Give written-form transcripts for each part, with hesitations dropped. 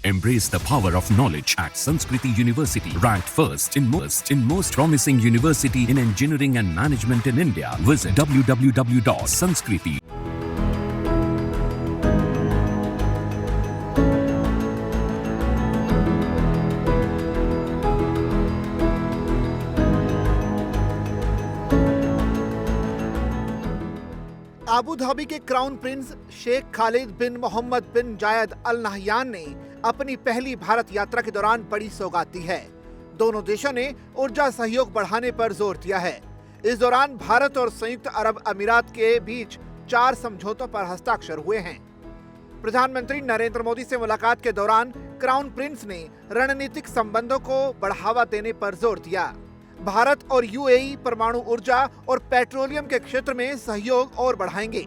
Embrace the power of knowledge at Sanskriti University, ranked first in most promising university in engineering and management in India. Visit www.sanskriti. Abu Dhabi के crown prince Sheikh Khalid बिन मोहम्मद बिन जायद Al Nahyan ने अपनी पहली भारत यात्रा के दौरान बड़ी सौगात दी है। दोनों देशों ने ऊर्जा सहयोग बढ़ाने पर जोर दिया है। इस दौरान भारत और संयुक्त अरब अमीरात के बीच 4 समझौतों पर हस्ताक्षर हुए हैं। प्रधानमंत्री नरेंद्र मोदी से मुलाकात के दौरान क्राउन प्रिंस ने रणनीतिक संबंधों को बढ़ावा देने पर जोर दिया। भारत और यूएई परमाणु ऊर्जा और पेट्रोलियम के क्षेत्र में सहयोग और बढ़ाएंगे।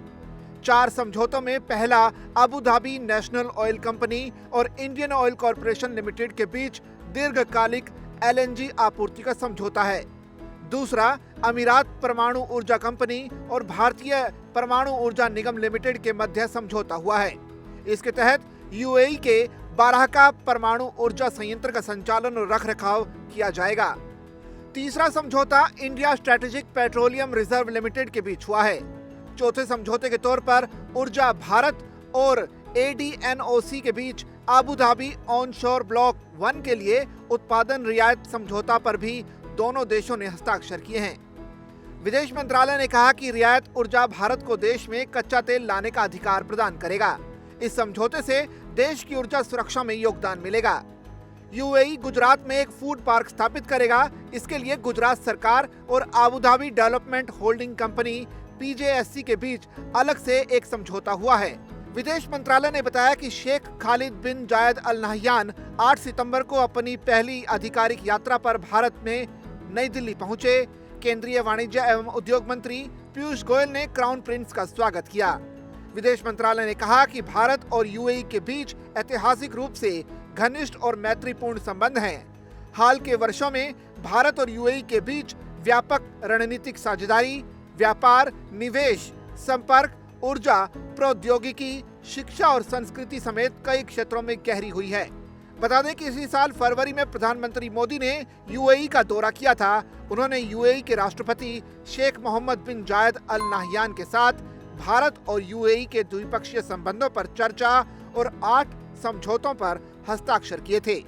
4 समझौतों में पहला Abu Dhabi national oil company और इंडियन ऑयल कॉरपोरेशन लिमिटेड के बीच दीर्घकालिक एलएनजी आपूर्ति का समझौता है। दूसरा अमीरात परमाणु ऊर्जा कंपनी और भारतीय परमाणु ऊर्जा निगम लिमिटेड के मध्य समझौता हुआ है। इसके तहत यूएई के बाराका परमाणु ऊर्जा संयंत्र का संचालन और रखरखाव किया जाएगा। तीसरा समझौता India strategic petroleum reserve limited के बीच हुआ है। चौथे समझौते के तौर पर ऊर्जा भारत और एडीएनओसी के बीच आबू धाबी ऑनशोर ब्लॉक 1 के लिए उत्पादन रियायत समझौता पर भी दोनों देशों ने हस्ताक्षर किए हैं। विदेश मंत्रालय ने कहा कि रियायत ऊर्जा भारत को देश में कच्चा तेल लाने का अधिकार प्रदान करेगा। इस समझौते से देश की ऊर्जा सुरक्षा में योगदान मिलेगा। यूएई गुजरात में एक फूड पार्क स्थापित करेगा। इसके लिए गुजरात सरकार और Abu Dhabi development holding company PJSC के बीच अलग से एक समझौता हुआ है। विदेश मंत्रालय ने बताया कि शेख खालिद बिन जायद अल नहयान 8 सितंबर को अपनी पहली आधिकारिक यात्रा पर भारत में नई दिल्ली पहुंचे। केंद्रीय वाणिज्य एवं उद्योग मंत्री पीयूष गोयल ने क्राउन प्रिंस का स्वागत किया। विदेश मंत्रालय ने कहा कि भारत और यूएई के बीच ऐतिहासिक रूप से घनिष्ठ और मैत्रीपूर्ण संबंध हैं। हाल के वर्षों में भारत और यूएई के बीच व्यापक रणनीतिक साझेदारी, व्यापार, निवेश, संपर्क, ऊर्जा, प्रौद्योगिकी, शिक्षा और संस्कृति समेत कई क्षेत्रों में गहरी हुई है। बता दें कि इसी साल फरवरी में प्रधानमंत्री मोदी ने यूएई का दौरा किया था। उन्होंने यूएई के राष्ट्रपति शेख मोहम्मद बिन जायद अल नहयान के साथ भारत और यूएई के द्विपक्षीय संबंधों पर चर्चा और 8 समझौतों पर हस्ताक्षर किए थे।